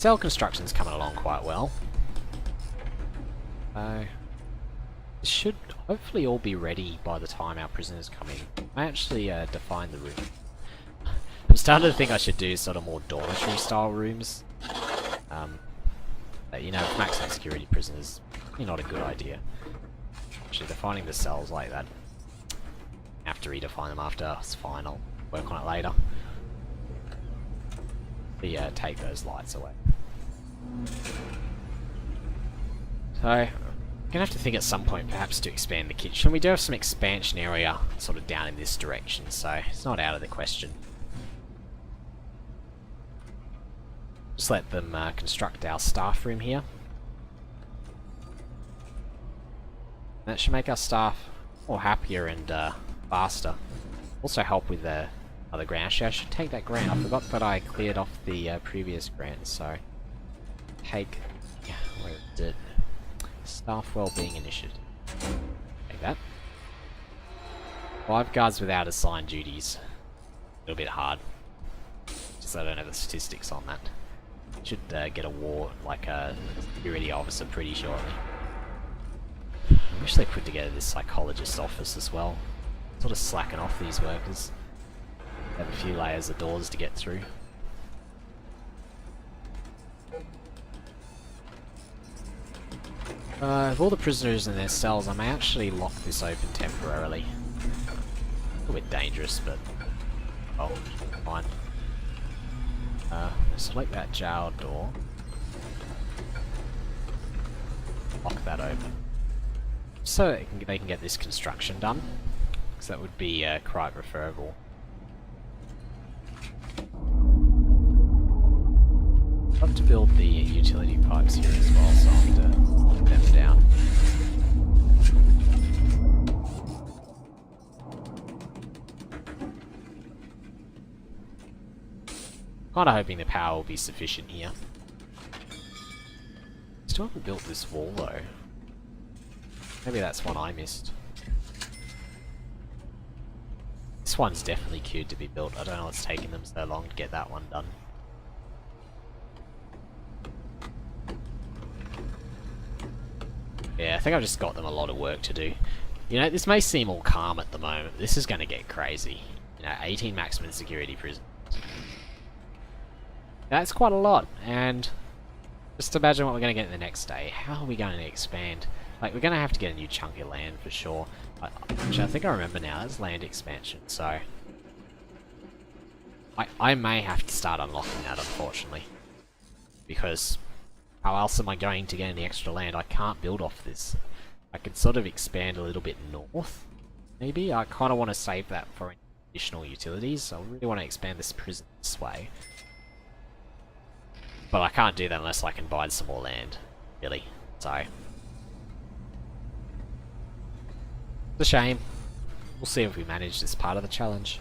Cell construction's coming along quite well. This should hopefully all be ready by the time our prisoners come in. I actually defined the room. I'm starting to think I should do sort of more dormitory style rooms. But, you know, with maximum security prisoners, probably not a good idea. Actually, defining the cells like that. Have to redefine them after, it's fine, I'll work on it later. But, take those lights away. So, I'm gonna have to think at some point perhaps to expand the kitchen. We do have some expansion area sort of down in this direction, so it's not out of the question. Just let them construct our staff room here. That should make our staff more happier and faster. Also help with the other grant. Actually, I should take that grant. I forgot that I cleared off the previous grant, so take... yeah, where is it? Staff Wellbeing Initiative. Take that. 5 guards without assigned duties. A little bit hard. Just I don't have the statistics on that. Should get a like a security officer pretty shortly. I wish they put together this psychologist's office as well. Sort of slacking off these workers. Have a few layers of doors to get through. With all the prisoners in their cells, I may actually lock this open temporarily. A little bit dangerous, but oh, fine. Select that jail door. Lock that open. So they can get this construction done. Because that would be quite preferable. I'd love to build the utility pipes here as well, so I'll have to put them down. Kinda hoping the power will be sufficient here. Still haven't built this wall though. Maybe that's one I missed. This one's definitely queued to be built. I don't know what's taking them so long to get that one done. Yeah, I think I've just got them a lot of work to do. You know, this may seem all calm at the moment. This is going to get crazy. You know, 18 maximum security prisons. That's quite a lot, and just imagine what we're going to get the next day. How are we going to expand? Like, we're going to have to get a new chunk of land for sure. Actually, I think I remember now, that's land expansion, so... I may have to start unlocking that, unfortunately. Because how else am I going to get any extra land? I can't build off this. I could sort of expand a little bit north, maybe? I kind of want to save that for additional utilities, so I really want to expand this prison this way. But I can't do that unless I can buy some more land, really. So... it's a shame. We'll see if we manage this part of the challenge.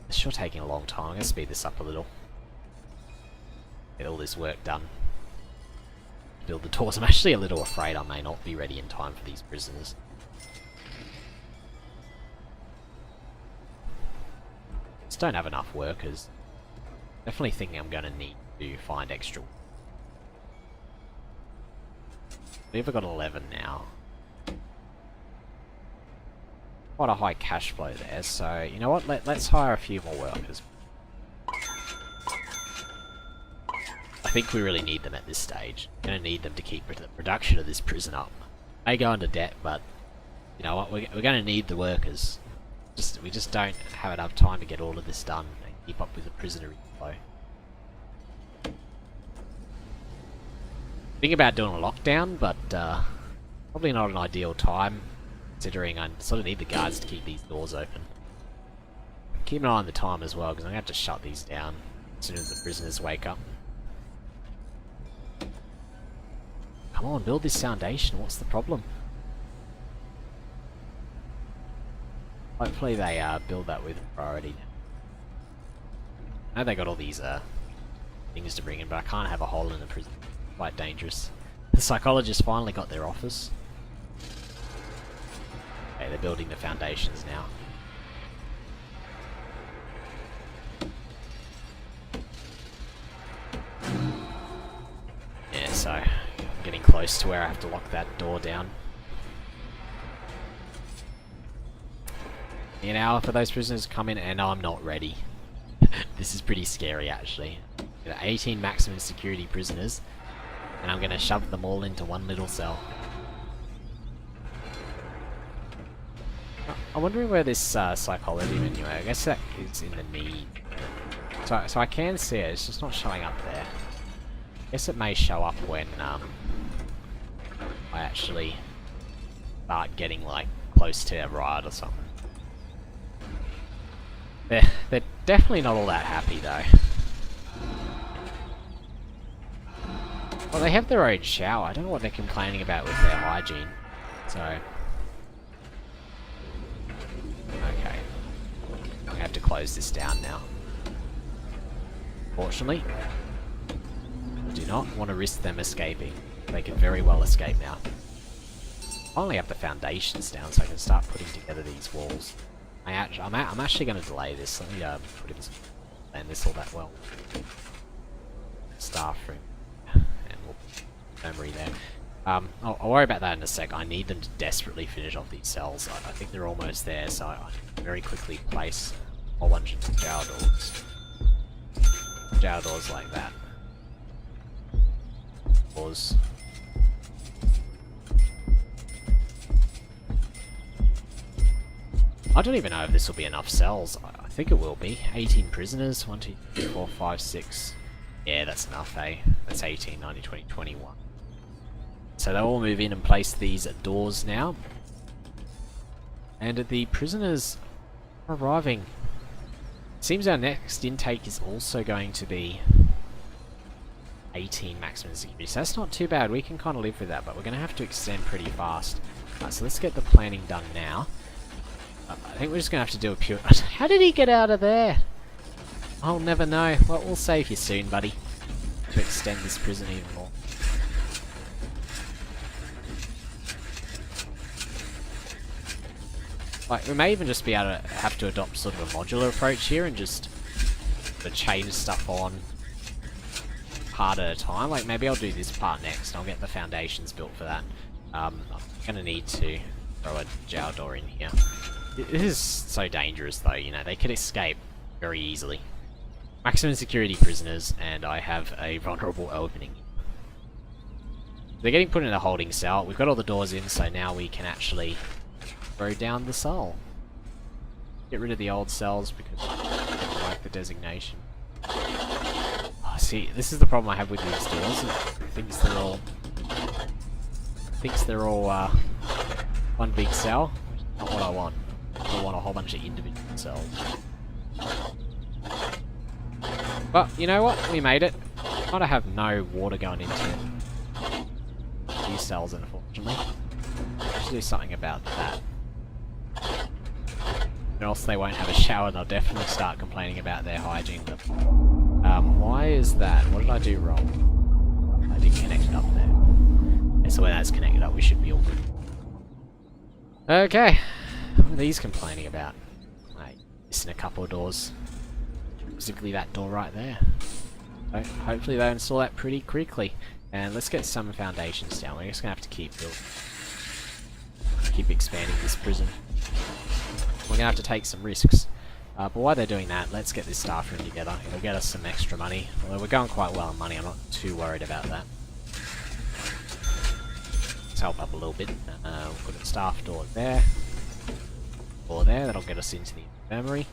It's sure taking a long time. I'm going to speed this up a little. Get all this work done. Build the doors. I'm actually a little afraid I may not be ready in time for these prisoners. Just don't have enough workers. Definitely thinking I'm going to need to find extra. We've got 11 now. Quite a high cash flow there, so you know what, let's hire a few more workers. I think we really need them at this stage. We're going to need them to keep the production of this prison up. May go into debt, but you know what, we're going to need the workers. We just don't have enough time to get all of this done and keep up with the prisoner inflow. Think about doing a lockdown, but probably not an ideal time, considering I sort of need the guards to keep these doors open. Keep an eye on the time as well, because I'm going to have to shut these down as soon as the prisoners wake up. Come on, build this foundation, what's the problem? Hopefully they build that with priority. I know they got all these things to bring in, but I can't have a hole in the prison. Quite dangerous. The psychologists finally got their office. Okay, they're building the foundations now. so I'm getting close to where I have to lock that door down. An hour for those prisoners to come in, and I'm not ready. This is pretty scary, actually. 18 maximum security prisoners, and I'm gonna shove them all into one little cell. I'm wondering where this psychology menu is. I guess that is in the need. So I can see it, it's just not showing up there. I guess it may show up when I actually start getting like close to a riot or something. They're definitely not all that happy though. Well, they have their own shower. I don't know what they're complaining about with their hygiene. So... okay. I have to close this down now. Fortunately, I do not want to risk them escaping. They can very well escape now. Finally have the foundations down so I can start putting together these walls. I'm actually going to delay this. Let me put in plan this all that well. Staff room. And we'll memory there. I'll worry about that in a sec. I need them to desperately finish off these cells. I think they're almost there, so I can very quickly place a whole bunch of jail doors. Jail doors like that. Doors. I don't even know if this will be enough cells. I think it will be. 18 prisoners. 1, 2, 3, 4, 5, 6. Yeah, that's enough, eh? That's 18, 19, 20, 21. So they'll all move in and place these doors now. And the prisoners are arriving. Seems our next intake is also going to be 18 maximum security. So that's not too bad. We can kind of live with that, but we're going to have to extend pretty fast. So let's get the planning done now. I think we're just going to have to do a pure... How did he get out of there? I'll never know. Well, we'll save you soon, buddy. To extend this prison even more. Like, we may even just be able to have to adopt sort of a modular approach here and just change stuff on part at a time. Like, maybe I'll do this part next and I'll get the foundations built for that. I'm going to need to throw a jail door in here. This is so dangerous though, you know, they could escape very easily. Maximum security prisoners, and I have a vulnerable opening. They're getting put in a holding cell. We've got all the doors in, so now we can actually throw down the cell. Get rid of the old cells because I don't like the designation. Oh, see, this is the problem I have with these doors. It thinks they're all one big cell. Not what I want. I want a whole bunch of individual cells. But you know what? We made it. Kind of have no water going into these cells, unfortunately. I should do something about that. Or else they won't have a shower and they'll definitely start complaining about their hygiene level. Why is that? What did I do wrong? I didn't connect it up there. Yeah, so when that's connected up, we should be all good. Okay. What are these complaining about? Like, missing a couple of doors. Specifically that door right there. So hopefully they'll install that pretty quickly. And let's get some foundations down. We're just going to have to keep expanding this prison. We're going to have to take some risks. But while they're doing that, let's get this staff room together. It'll get us some extra money. Although we're going quite well on money, I'm not too worried about that. Let's help up a little bit. We'll put a staff door there. Door there, that'll get us into the infirmary.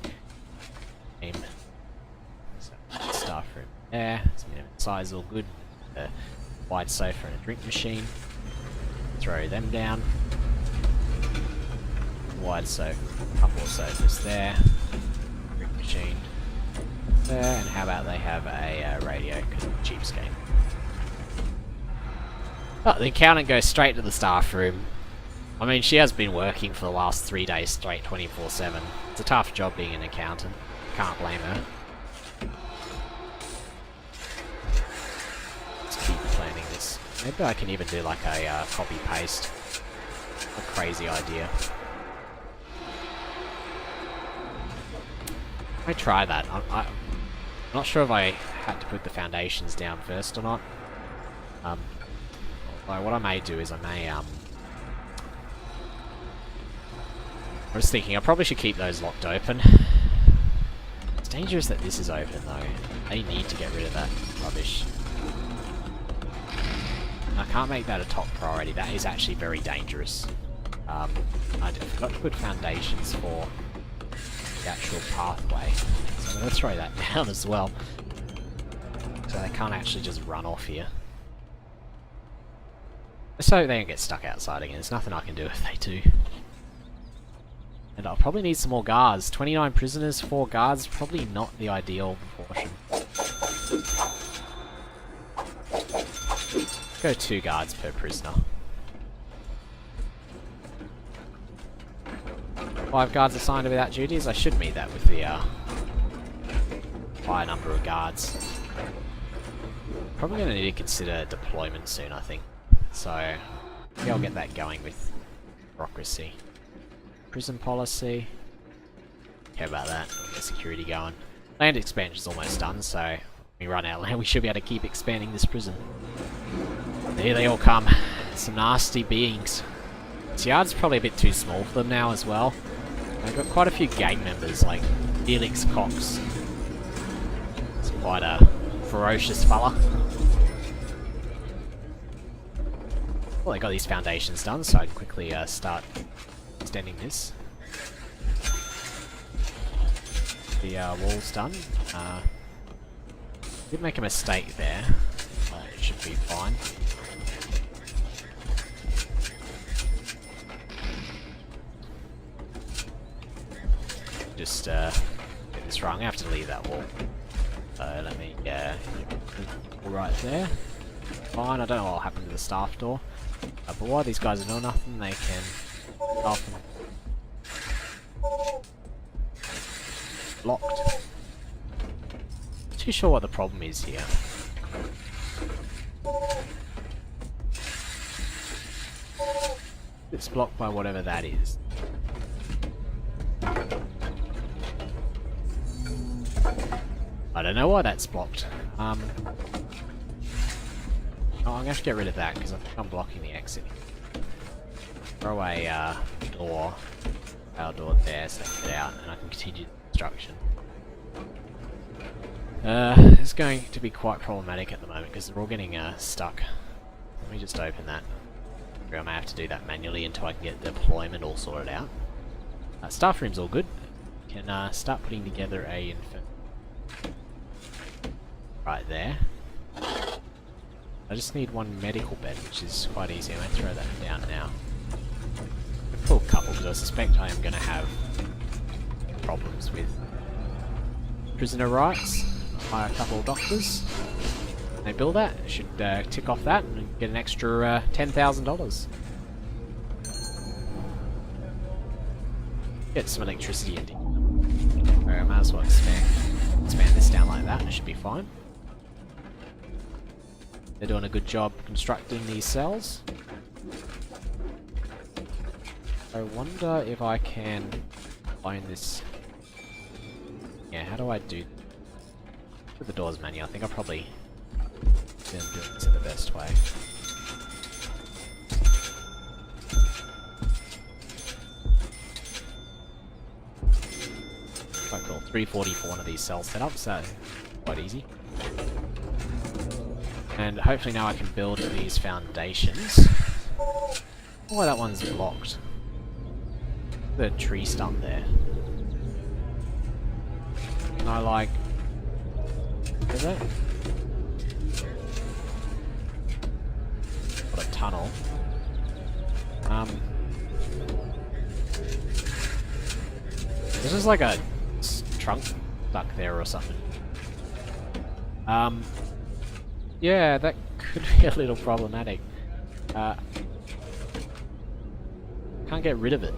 So, staff room there. So, you know, size all good. A wide sofa and a drink machine. Throw them down. Wide sofa, a couple of sofas there. Drink machine there. And how about they have a radio, because of the cheapskate. Oh, the accountant goes straight to the staff room. I mean, she has been working for the last 3 days straight, 24/7. It's a tough job being an accountant. Can't blame her. Let's keep planning this. Maybe I can even do like a copy-paste. A crazy idea. I try that. I'm not sure if I had to put the foundations down first or not. Like, what I may do is I may, I was thinking I probably should keep those locked open. It's dangerous that this is open though. They need to get rid of that rubbish. I can't make that a top priority. That is actually very dangerous. I forgot to put foundations for the actual pathway. So I'm going to throw that down as well. So they can't actually just run off here. So they don't get stuck outside again. There's nothing I can do if they do. And I'll probably need some more guards. 29 prisoners, 4 guards. Probably not the ideal proportion. Go 2 guards per prisoner. 5 guards assigned without duties. I should meet that with the higher number of guards. Probably going to need to consider deployment soon, I think. So, maybe I'll get that going with bureaucracy. Prison policy. Care about that. Get security going. Land expansion's almost done, so when we run out of land, we should be able to keep expanding this prison. There they all come. Some nasty beings. This yard's probably a bit too small for them now as well. They've got quite a few gang members, like Felix Cox. It's quite a ferocious fella. Well, they got these foundations done, so I'd quickly start extending this. The wall's done. Did make a mistake there, but it should be fine. Just get this wrong. I have to leave that wall. Let me right there. Fine. I don't know what will happen to the staff door. But while these guys are doing nothing, they can often locked. Not too sure what the problem is here. It's blocked by whatever that is. I don't know why that's blocked. Oh, I'm gonna have to get rid of that because I think I'm blocking the exit. Throw a door, our door there, so I can get out and I can continue the construction. It's going to be quite problematic at the moment because they're all getting stuck. Let me just open that. I may have to do that manually until I can get the deployment all sorted out. Staff room's all good. Can start putting together a infirmary right there. I just need one medical bed, which is quite easy. I might throw that down now. I'll pull a couple because I suspect I am going to have problems with prisoner rights. Hire a couple of doctors. They build that. Should tick off that and get an extra $10,000. Get some electricity in. Alright, I might as well expand this down like that. It should be fine. They're doing a good job constructing these cells. I wonder if I can own this. Yeah, how do I do? With the doors menu, I think I probably didn't do this in the best way. Quite cool. 340 for one of these cell setups, so quite easy. And hopefully now I can build these foundations. Oh, that one's blocked. The tree stump there. Can I like... Is it? Got a tunnel. This is like a trunk stuck there or something. Yeah, that could be a little problematic. Can't get rid of it.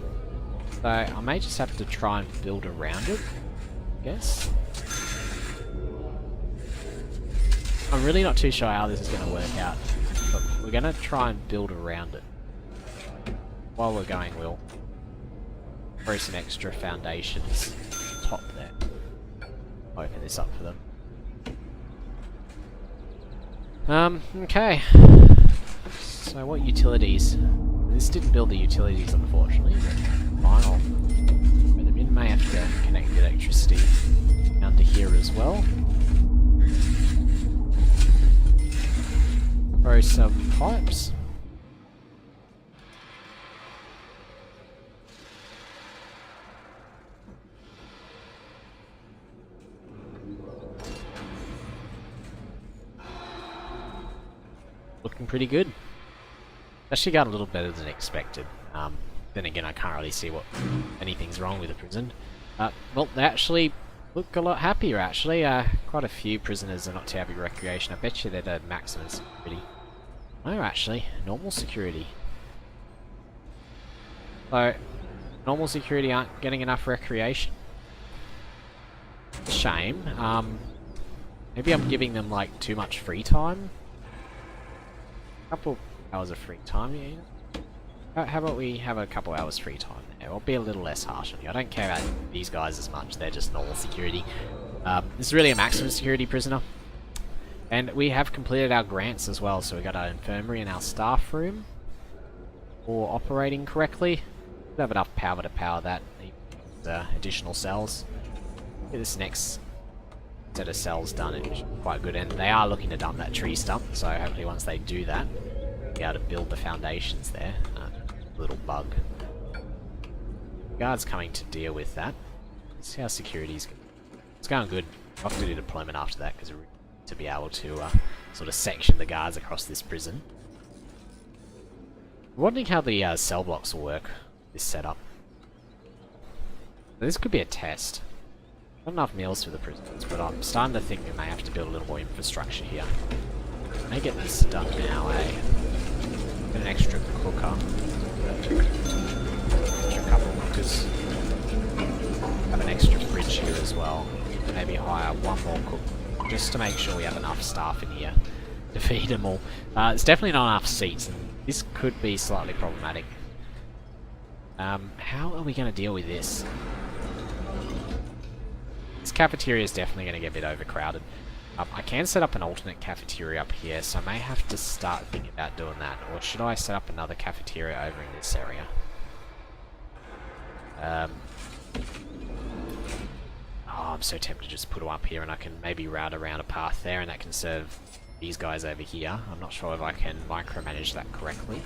So I may just have to try and build around it, I guess. I'm really not too sure how this is going to work out, but we're going to try and build around it. While we're going, we'll throw some extra foundations on top there. Open this up for them. Okay. So what utilities? This didn't build the utilities, unfortunately, but final. The min may have to connect the electricity down to here as well. Throw some pipes. Looking pretty good. Actually got a little better than expected. Then again, I can't really see what anything's wrong with the prison. Well, they actually look a lot happier, actually. Quite a few prisoners are not too happy with recreation. I bet you they're the maximum security. No, actually, normal security. So, normal security aren't getting enough recreation. Shame. Maybe I'm giving them, like, too much free time? Couple hours of free time, yeah. How about we have a couple hours free time there? I'll be a little less harsh on you. I don't care about these guys as much, they're just normal security. This is really a maximum security prisoner. And we have completed our grants as well, so we got our infirmary and our staff room all operating correctly. We have enough power to power that, additional cells. Get this next set of cells done, it's quite good, and they are looking to dump that tree stump, so hopefully once they do that, we'll be able to build the foundations there. Little bug. Guards coming to deal with that. Let's see how security's going. It's going good. I'll have to do deployment after that because we're to be able to sort of section the guards across this prison. I'm wondering how the cell blocks will work, this setup. This could be a test. Not enough meals for the prisoners, but I'm starting to think we may have to build a little more infrastructure here. I may get this done now, eh? Get an extra cooker. Extra couple of cookers. Have an extra fridge here as well. Maybe hire one more cook, just to make sure we have enough staff in here to feed them all. There's definitely not enough seats, and this could be slightly problematic. How are we going to deal with this? This cafeteria is definitely going to get a bit overcrowded. I can set up an alternate cafeteria up here, so I may have to start thinking about doing that. Or should I set up another cafeteria over in this area? I'm so tempted to just put them up here, and I can maybe route around a path there, and that can serve these guys over here. I'm not sure if I can micromanage that correctly,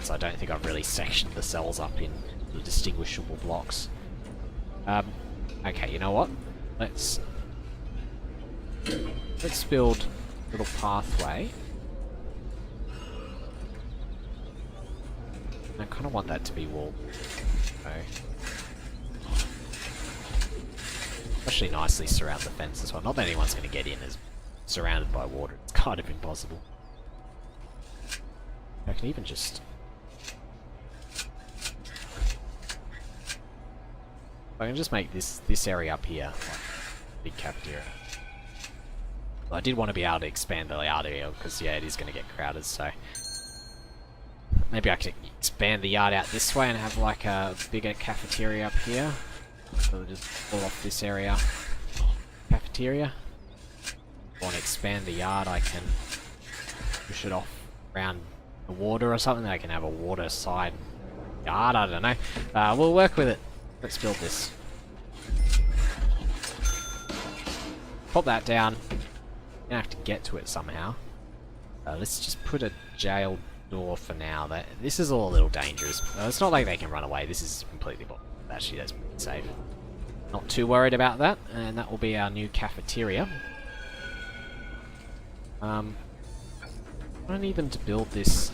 so I don't think I've really sectioned the cells up in the distinguishable blocks. Okay, you know what? Let's build a little pathway. I kind of want that to be walled. Okay. Actually nicely surround the fence as well. Not that anyone's going to get in as surrounded by water. It's kind of impossible. I can even just... I can just make this area up here like a big cafeteria. Well, I did want to be able to expand the yard area because yeah, it is going to get crowded. So maybe I could expand the yard out this way and have like a bigger cafeteria up here. So we'll just pull off this area cafeteria. If I want to expand the yard, I can push it off around the water or something. I can have a water side yard. I don't know. We'll work with it. Let's build this. Pop that down. Gonna have to get to it somehow. Let's just put a jail door for now. This is all a little dangerous. It's not like they can run away. This is completely blocked. Actually, that's pretty safe. Not too worried about that. And that will be our new cafeteria. I need them to build this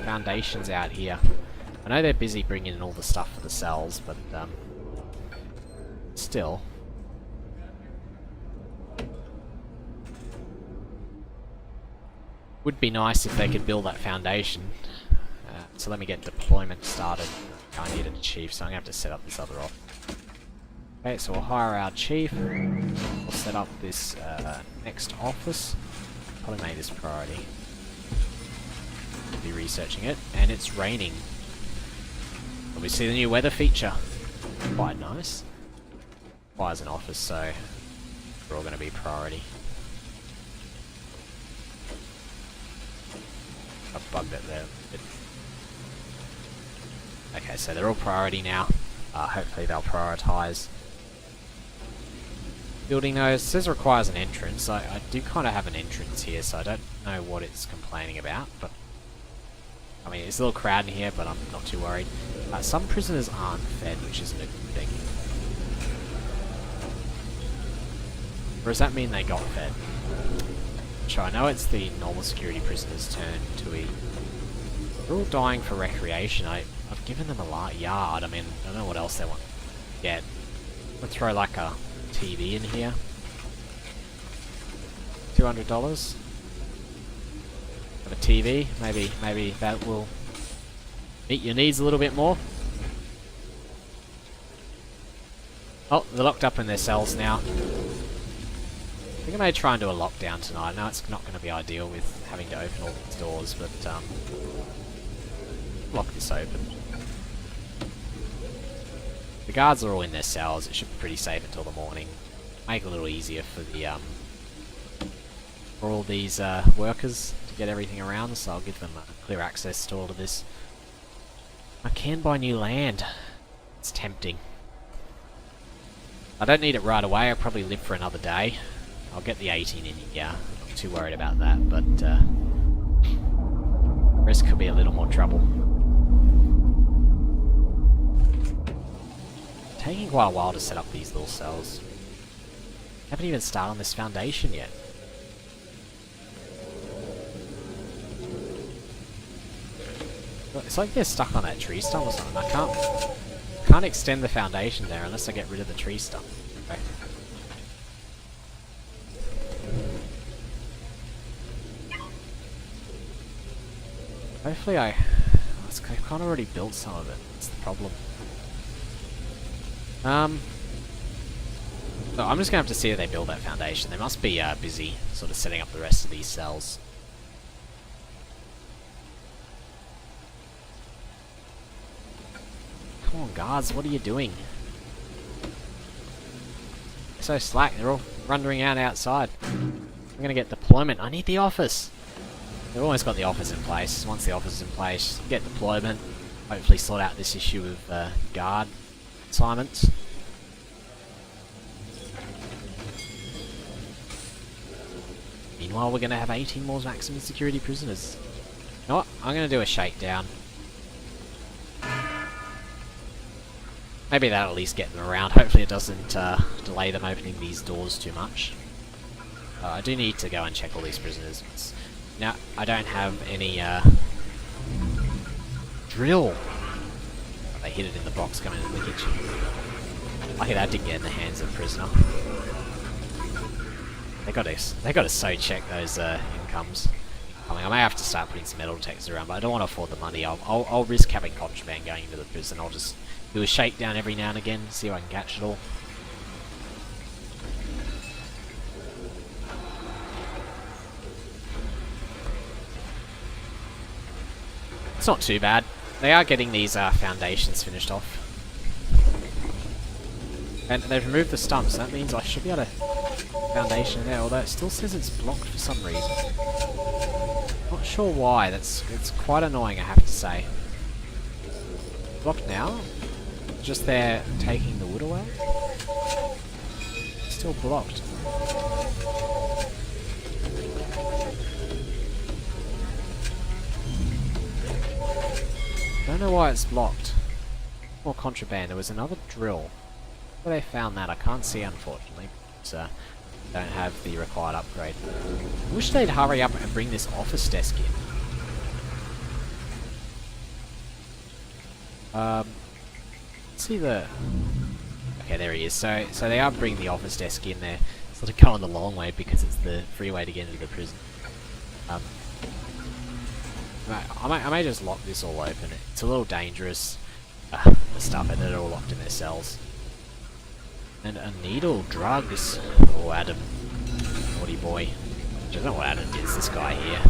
foundations out here. I know they're busy bringing in all the stuff for the cells, but still. Would be nice if they could build that foundation. So let me get deployment started. I need a chief, so I'm going to have to set up this other off. Okay, so we'll hire our chief. We'll set up this next office. Probably make this priority. Be researching it, and it's raining. We see the new weather feature. Quite nice. Requires an office, so we're all going to be priority. I've bugged it there. Okay, so they're all priority now. Hopefully they'll prioritise building those. It says requires an entrance. I do kind of have an entrance here, so I don't know what it's complaining about, but I mean, it's a little crowded in here, but I'm not too worried. Some prisoners aren't fed, which isn't a good thing. Or does that mean they got fed? Sure, I know it's the normal security prisoners' turn to eat. They're all dying for recreation. I've given them a yard. I mean, I don't know what else they want to get. I'm gonna throw like a TV in here. $200. Have a TV. Maybe that will meet your needs a little bit more. Oh, they're locked up in their cells now. I think I may try and do a lockdown tonight. Now it's not going to be ideal with having to open all these doors, but lock this open. The guards are all in their cells. It should be pretty safe until the morning. Make it a little easier for the for all these workers to get everything around. So I'll give them clear access to all of this. I can buy new land. It's tempting. I don't need it right away. I'll probably live for another day. I'll get the 18 in here. Not too worried about that, but the rest could be a little more trouble. Taking quite a while to set up these little cells. Haven't even started on this foundation yet. It's like they're stuck on that tree stump or something. I can't extend the foundation there unless I get rid of the tree stump. Okay. Hopefully I've kind of already built some of it. That's the problem. So I'm just gonna have to see if they build that foundation. They must be busy sort of setting up the rest of these cells. Come on, guards, what are you doing? They're so slack, they're all wandering out outside. I'm gonna get deployment. I need the office! They've almost got the office in place. Once the office is in place, get deployment. Hopefully sort out this issue of guard assignments. Meanwhile, we're gonna have 18 more maximum security prisoners. You know what? I'm gonna do a shakedown. Maybe that'll at least get them around. Hopefully it doesn't delay them opening these doors too much. I do need to go and check all these prisoners. Now, I don't have any drill. Oh, they hid it in the box coming into the kitchen. Lucky that didn't get in the hands of a prisoner. They gotta so check those incomes. I mean, I may have to start putting some metal detectors around, but I don't want to afford the money. I'll risk having contraband going into the prison. I'll just do a shakedown every now and again, see if I can catch it all. It's not too bad. They are getting these foundations finished off. And they've removed the stumps, so that means I should be able to foundation there, although it still says it's blocked for some reason. Not sure why, it's quite annoying, I have to say. Blocked now? Just there taking the wood away? Still blocked. Don't know why it's blocked. More contraband. There was another drill. Where they found that, I can't see, unfortunately. So, don't have the required upgrade. I wish they'd hurry up and bring this office desk in. Let's see the... Okay, there he is. So they are bringing the office desk in there. Sort of going the long way because it's the free way to get into the prison. I may just lock this all open. It's a little dangerous. The stuff, and they're all locked in their cells. And a needle, drugs. Oh, Adam. Naughty boy. I don't know what Adam is, this guy here.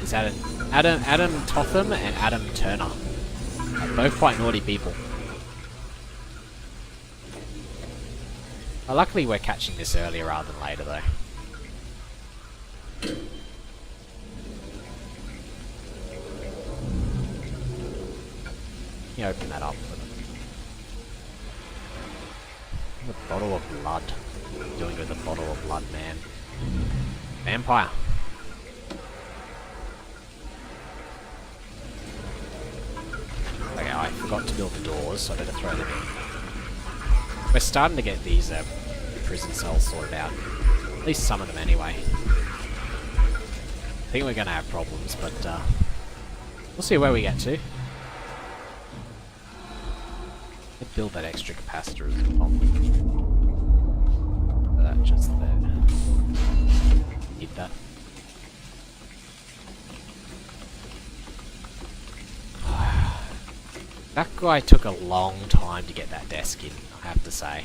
Is that Adam Totham and Adam Turner. Both quite naughty people. Luckily we're catching this earlier rather than later though. me open that up. A bottle of blood. What are you doing with a bottle of blood, man? Vampire. Okay, I forgot to build the doors, so I better throw them in. We're starting to get these prison cells sorted out. At least some of them anyway. I think we're going to have problems, but we'll see where we get to. Let's build that extra capacitor as well. That just there. Need that. That guy took a long time to get that desk in, I have to say.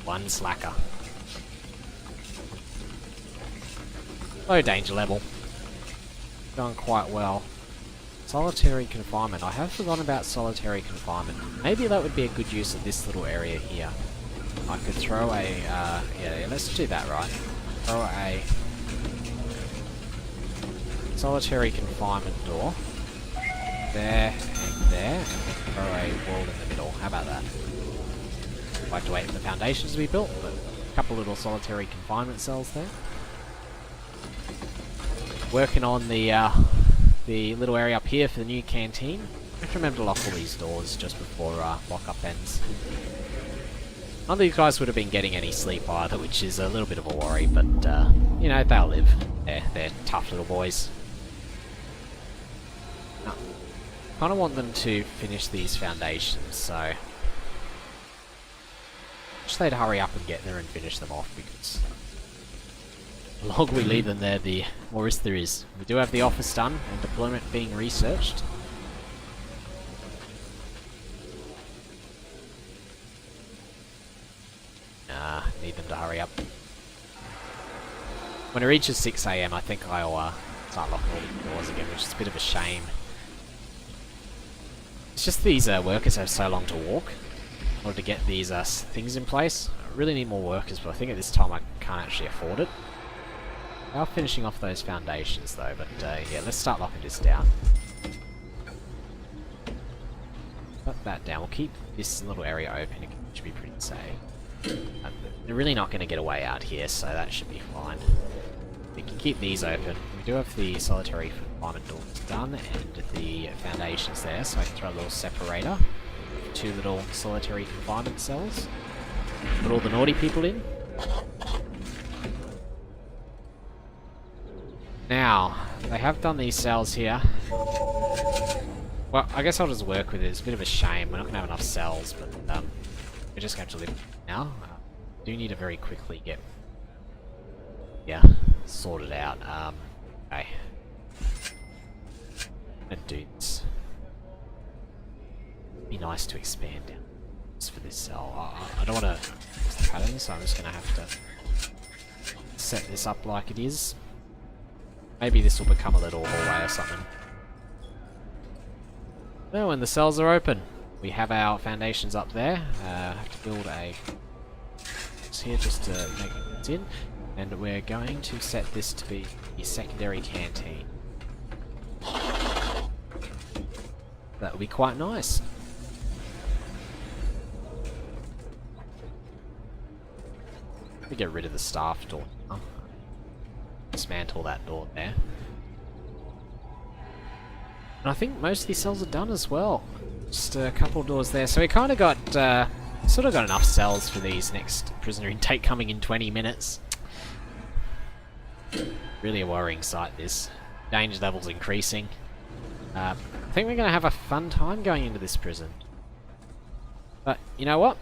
One slacker. Low danger level. Going quite well. Solitary confinement. I have forgotten about solitary confinement. Maybe that would be a good use of this little area here. I could throw a, yeah, let's do that, right? Throw a solitary confinement door. There and there, and then throw a wall in the middle. How about that? I'd like to wait for the foundations to be built, but a couple little solitary confinement cells there. Working on the little area up here for the new canteen. I have to remember to lock all these doors just before lockup ends. None of these guys would have been getting any sleep either, which is a little bit of a worry, but you know, they'll live. They're tough little boys. Kind of want them to finish these foundations, so just they'd hurry up and get there and finish them off, because the longer we leave them there, the more risk there is. We do have the office done and deployment being researched. Need them to hurry up. When it reaches 6 AM, I think I'll start locking all the doors again, which is a bit of a shame. It's just these workers have so long to walk in order to get these things in place. I really need more workers, but I think at this time I can't actually afford it. We are finishing off those foundations though, but yeah, let's start locking this down. Put that down. We'll keep this little area open. It should be pretty safe. They're really not going to get away out here, so that should be fine. We can keep these open. We do have the solitary confinement doors done and the foundations there, so I can throw a little separator. 2 little solitary confinement cells. Put all the naughty people in. Now, they have done these cells here. Well, I guess I'll just work with it. It's a bit of a shame. We're not going to have enough cells, but we're just going to live now. Do need to very quickly get, yeah, sorted out. Okay. And do this. Be nice to expand down just for this cell. I don't want to fix the pattern, so I'm just going to have to set this up like it is. Maybe this will become a little hallway or something. Well, when the cells are open, we have our foundations up there. I have to build a here just to make it in, and we're going to set this to be the secondary canteen. That will be quite nice. Let me get rid of the staff door. Dismantle that door there. And I think most of these cells are done as well. Just a couple of doors there. So we kind of got, sort of got enough cells for these next prisoner intake coming in 20 minutes. Really a worrying sight, this. Danger level's increasing. I think we're going to have a fun time going into this prison. But, you know what?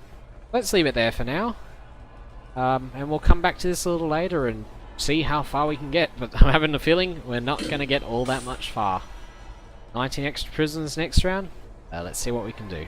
Let's leave it there for now. And we'll come back to this a little later and see how far we can get. But I'm having a feeling we're not going to get all that much far. 19 extra prisoners next round. Let's see what we can do.